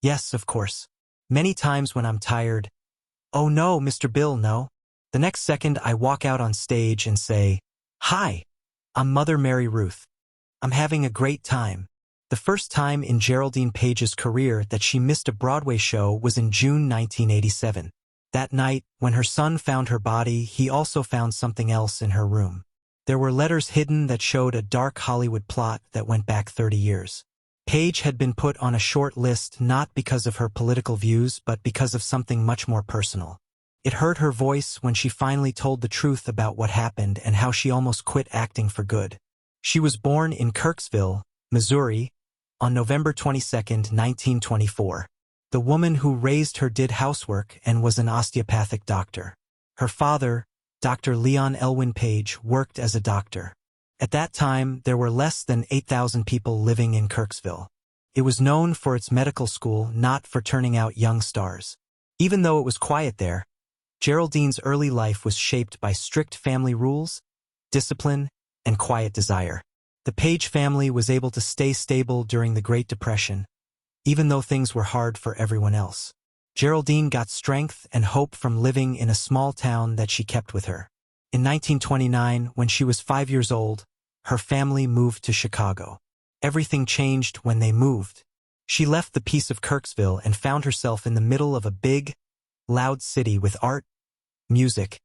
Yes, of course. Many times when I'm tired, "Oh no, Mr. Bill, no." The next second I walk out on stage and say, "Hi, I'm Mother Mary Ruth. I'm having a great time." The first time in Geraldine Page's career that she missed a Broadway show was in June 1987. That night, when her son found her body, he also found something else in her room. There were letters hidden that showed a dark Hollywood plot that went back 30 years. Page had been put on a short list not because of her political views but because of something much more personal. It hurt her voice when she finally told the truth about what happened and how she almost quit acting for good. She was born in Kirksville, Missouri, on November 22, 1924. The woman who raised her did housework and was an osteopathic doctor. Her father, Dr. Leon Elwin Page, worked as a doctor. At that time, there were less than 8,000 people living in Kirksville. It was known for its medical school, not for turning out young stars. Even though it was quiet there, Geraldine's early life was shaped by strict family rules, discipline, and quiet desire. The Page family was able to stay stable during the Great Depression, even though things were hard for everyone else. Geraldine got strength and hope from living in a small town that she kept with her. In 1929, when she was 5 years old, her family moved to Chicago. Everything changed when they moved. She left the peace of Kirksville and found herself in the middle of a big, loud city with art, music,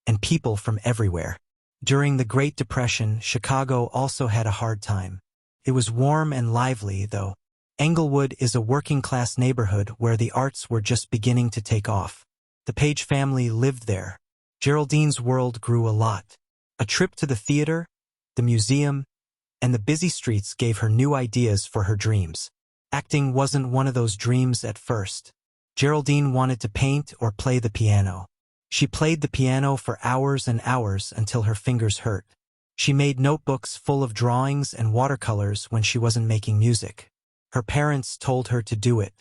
and people from everywhere. During the Great Depression, Chicago also had a hard time. It was warm and lively, though. Englewood is a working-class neighborhood where the arts were just beginning to take off. The Page family lived there. Geraldine's world grew a lot. A trip to the theater, the museum, and the busy streets gave her new ideas for her dreams. Acting wasn't one of those dreams at first. Geraldine wanted to paint or play the piano. She played the piano for hours and hours until her fingers hurt. She made notebooks full of drawings and watercolors when she wasn't making music. Her parents told her to do it.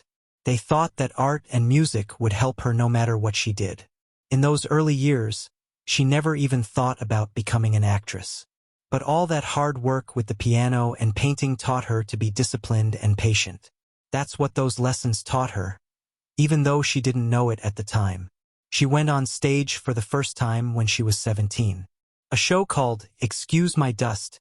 They thought that art and music would help her no matter what she did. In those early years, she never even thought about becoming an actress. But all that hard work with the piano and painting taught her to be disciplined and patient. That's what those lessons taught her, even though she didn't know it at the time. She went on stage for the first time when she was 17. A show called Excuse My Dust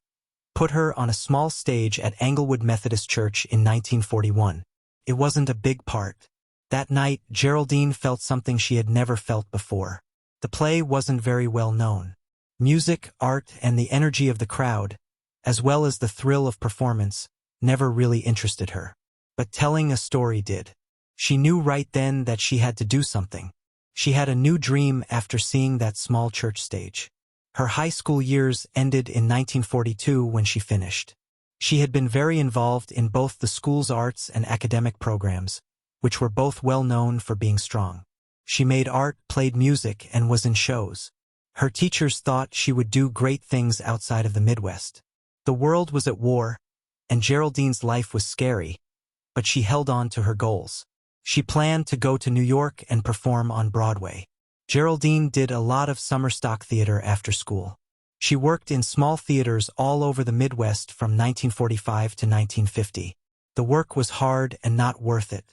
put her on a small stage at Englewood Methodist Church in 1941. It wasn't a big part. That night, Geraldine felt something she had never felt before. The play wasn't very well known. Music, art, and the energy of the crowd, as well as the thrill of performance, never really interested her. But telling a story did. She knew right then that she had to do something. She had a new dream after seeing that small church stage. Her high school years ended in 1942 when she finished. She had been very involved in both the school's arts and academic programs, which were both well known for being strong. She made art, played music, and was in shows. Her teachers thought she would do great things outside of the Midwest. The world was at war, and Geraldine's life was scary, but she held on to her goals. She planned to go to New York and perform on Broadway. Geraldine did a lot of summer stock theater after school. She worked in small theaters all over the Midwest from 1945 to 1950. The work was hard and not worth it.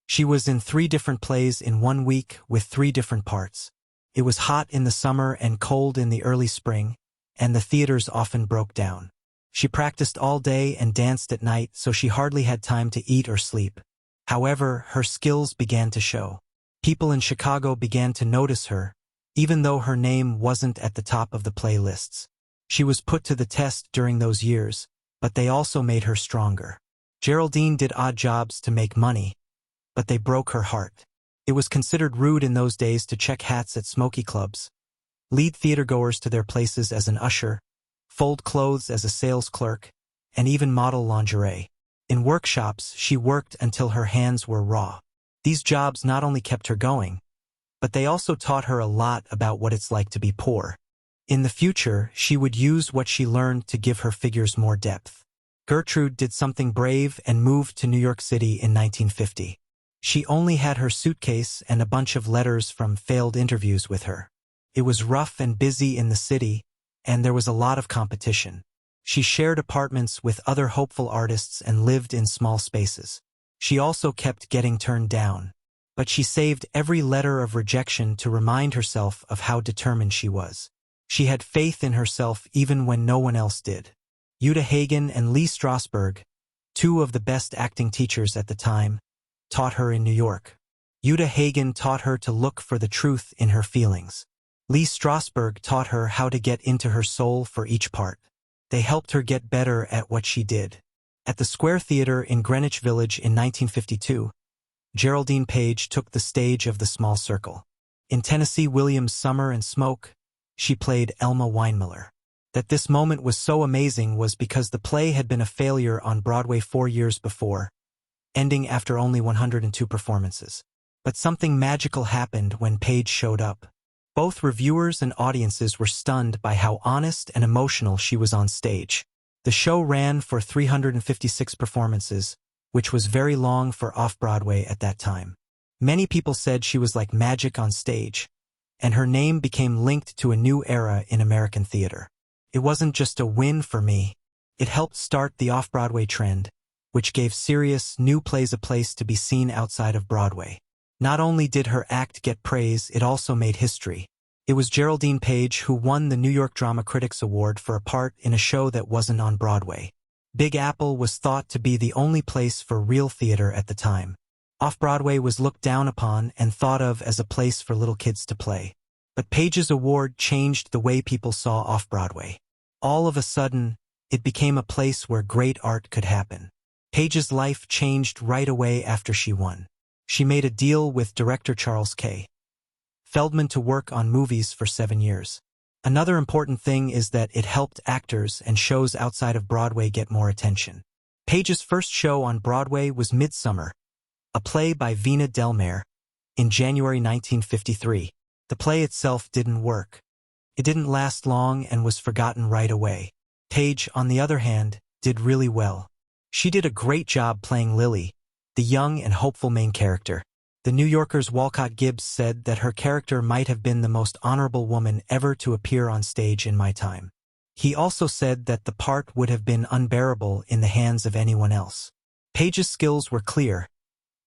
She was in 3 different plays in 1 week with 3 different parts. It was hot in the summer and cold in the early spring, and the theaters often broke down. She practiced all day and danced at night, so she hardly had time to eat or sleep. However, her skills began to show. People in Chicago began to notice her, even though her name wasn't at the top of the playlists. She was put to the test during those years, but they also made her stronger. Geraldine did odd jobs to make money, but they broke her heart. It was considered rude in those days to check hats at smoky clubs, lead theatergoers to their places as an usher, fold clothes as a sales clerk, and even model lingerie. In workshops, she worked until her hands were raw. These jobs not only kept her going, but they also taught her a lot about what it's like to be poor. In the future, she would use what she learned to give her figures more depth. Gertrude did something brave and moved to New York City in 1950. She only had her suitcase and a bunch of letters from failed interviews with her. It was rough and busy in the city, and there was a lot of competition. She shared apartments with other hopeful artists and lived in small spaces. She also kept getting turned down. But she saved every letter of rejection to remind herself of how determined she was. She had faith in herself even when no one else did. Uta Hagen and Lee Strasberg, two of the best acting teachers at the time, taught her in New York. Uta Hagen taught her to look for the truth in her feelings. Lee Strasberg taught her how to get into her soul for each part. They helped her get better at what she did. At the Square Theatre in Greenwich Village in 1952, Geraldine Page took the stage of The Small Circle. In Tennessee Williams' Summer and Smoke, she played Elma Weinmiller. That this moment was so amazing was because the play had been a failure on Broadway 4 years before, ending after only 102 performances. But something magical happened when Page showed up. Both reviewers and audiences were stunned by how honest and emotional she was on stage. The show ran for 356 performances, which was very long for off-Broadway at that time. Many people said she was like magic on stage, and her name became linked to a new era in American theater. It wasn't just a win for me. It helped start the off-Broadway trend, which gave serious, new plays a place to be seen outside of Broadway. Not only did her act get praise, it also made history. It was Geraldine Page who won the New York Drama Critics Award for a part in a show that wasn't on Broadway. Big Apple was thought to be the only place for real theater at the time. Off-Broadway was looked down upon and thought of as a place for little kids to play. But Page's award changed the way people saw off-Broadway. All of a sudden, it became a place where great art could happen. Page's life changed right away after she won. She made a deal with director Charles K. Feldman to work on movies for 7 years. Another important thing is that it helped actors and shows outside of Broadway get more attention. Page's first show on Broadway was Midsummer, a play by Vina Del Mar, in January 1953. The play itself didn't work. It didn't last long and was forgotten right away. Page, on the other hand, did really well. She did a great job playing Lily, the young and hopeful main character. The New Yorker's Walcott Gibbs said that her character might have been the most honorable woman ever to appear on stage in my time. He also said that the part would have been unbearable in the hands of anyone else. Page's skills were clear.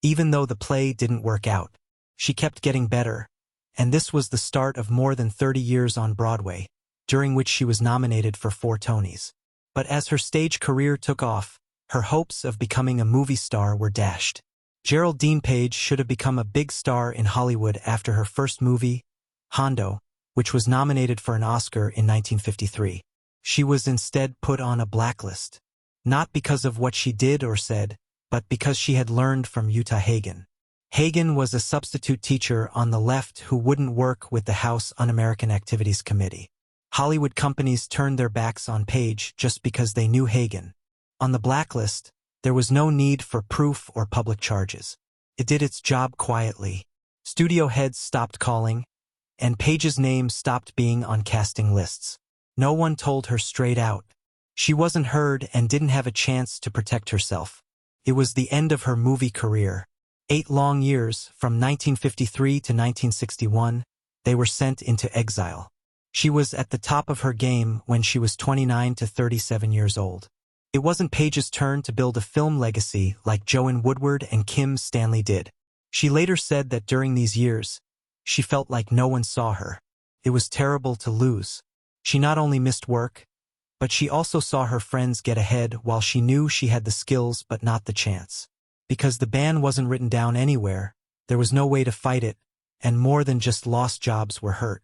Even though the play didn't work out, she kept getting better, and this was the start of more than 30 years on Broadway, during which she was nominated for 4 Tonys. But as her stage career took off, her hopes of becoming a movie star were dashed. Geraldine Page should have become a big star in Hollywood after her first movie, Hondo, which was nominated for an Oscar in 1953. She was instead put on a blacklist. Not because of what she did or said, but because she had learned from Uta Hagen. Hagen was a substitute teacher on the left who wouldn't work with the House Un-American Activities Committee. Hollywood companies turned their backs on Page just because they knew Hagen. On the blacklist, there was no need for proof or public charges. It did its job quietly. Studio heads stopped calling, and Page's name stopped being on casting lists. No one told her straight out. She wasn't heard and didn't have a chance to protect herself. It was the end of her movie career. 8 long years, from 1953 to 1961, they were sent into exile. She was at the top of her game when she was 29 to 37 years old. It wasn't Page's turn to build a film legacy like Joan Woodward and Kim Stanley did. She later said that during these years, she felt like no one saw her. It was terrible to lose. She not only missed work, but she also saw her friends get ahead while she knew she had the skills but not the chance. Because the ban wasn't written down anywhere, there was no way to fight it, and more than just lost jobs were hurt.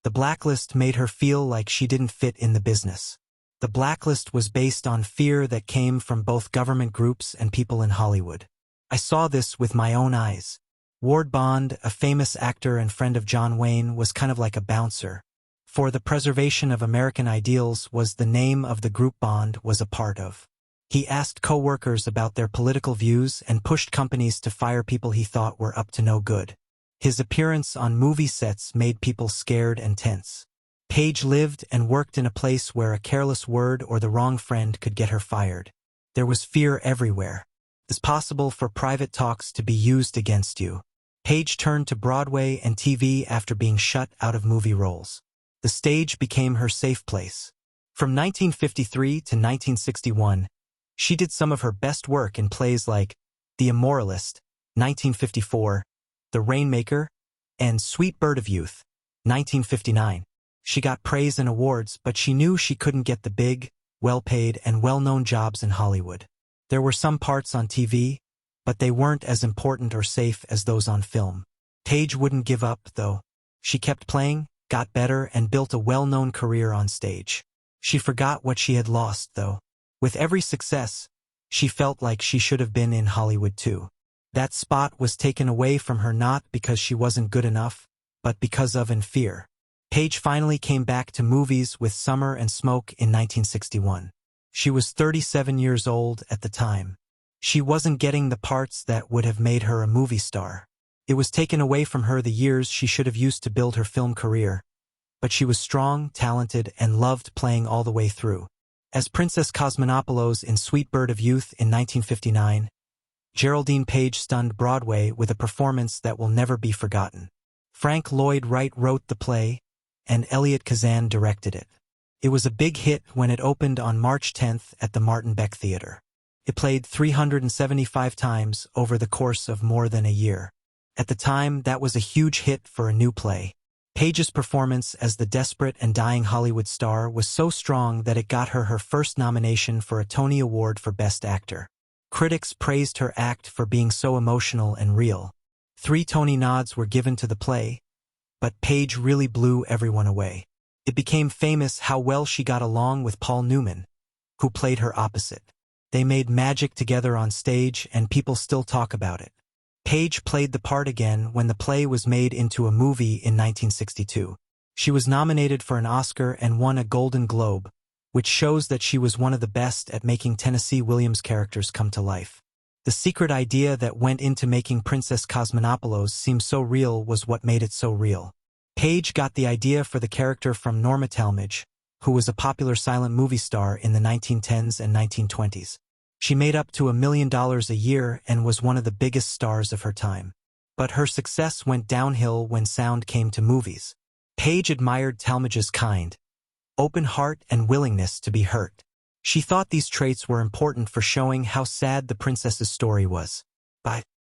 The blacklist made her feel like she didn't fit in the business. The blacklist was based on fear that came from both government groups and people in Hollywood. I saw this with my own eyes. Ward Bond, a famous actor and friend of John Wayne, was kind of like a bouncer. For the preservation of American ideals was the name of the group Bond was a part of. He asked co-workers about their political views and pushed companies to fire people he thought were up to no good. His appearance on movie sets made people scared and tense. Page lived and worked in a place where a careless word or the wrong friend could get her fired. There was fear everywhere. It's possible for private talks to be used against you. Page turned to Broadway and TV after being shut out of movie roles. The stage became her safe place. From 1953 to 1961, she did some of her best work in plays like The Immoralist, 1954, The Rainmaker, and Sweet Bird of Youth, 1959. She got praise and awards, but she knew she couldn't get the big, well-paid, and well-known jobs in Hollywood. There were some parts on TV, but they weren't as important or safe as those on film. Page wouldn't give up, though. She kept playing, got better, and built a well-known career on stage. She forgot what she had lost, though. With every success, she felt like she should have been in Hollywood too. That spot was taken away from her not because she wasn't good enough, but because of fear. Page finally came back to movies with Summer and Smoke in 1961. She was 37 years old at the time. She wasn't getting the parts that would have made her a movie star. It was taken away from her the years she should have used to build her film career. But she was strong, talented, and loved playing all the way through. As Princess Cosmonopoulos in Sweet Bird of Youth in 1959, Geraldine Page stunned Broadway with a performance that will never be forgotten. Frank Lloyd Wright wrote the play, and Elliot Kazan directed it. It was a big hit when it opened on March 10th at the Martin Beck Theater. It played 375 times over the course of more than a year. At the time, that was a huge hit for a new play. Page's performance as the desperate and dying Hollywood star was so strong that it got her first nomination for a Tony Award for Best Actor. Critics praised her act for being so emotional and real. 3 Tony nods were given to the play, but Page really blew everyone away. It became famous how well she got along with Paul Newman, who played her opposite. They made magic together on stage, and people still talk about it. Page played the part again when the play was made into a movie in 1962. She was nominated for an Oscar and won a Golden Globe, which shows that she was one of the best at making Tennessee Williams characters come to life. The secret idea that went into making Princess Cosmonopoulos seem so real was what made it so real. Page got the idea for the character from Norma Talmadge, who was a popular silent movie star in the 1910s and 1920s. She made up to $1 million a year and was one of the biggest stars of her time. But her success went downhill when sound came to movies. Page admired Talmadge's kind, open heart and willingness to be hurt. She thought these traits were important for showing how sad the princess's story was. But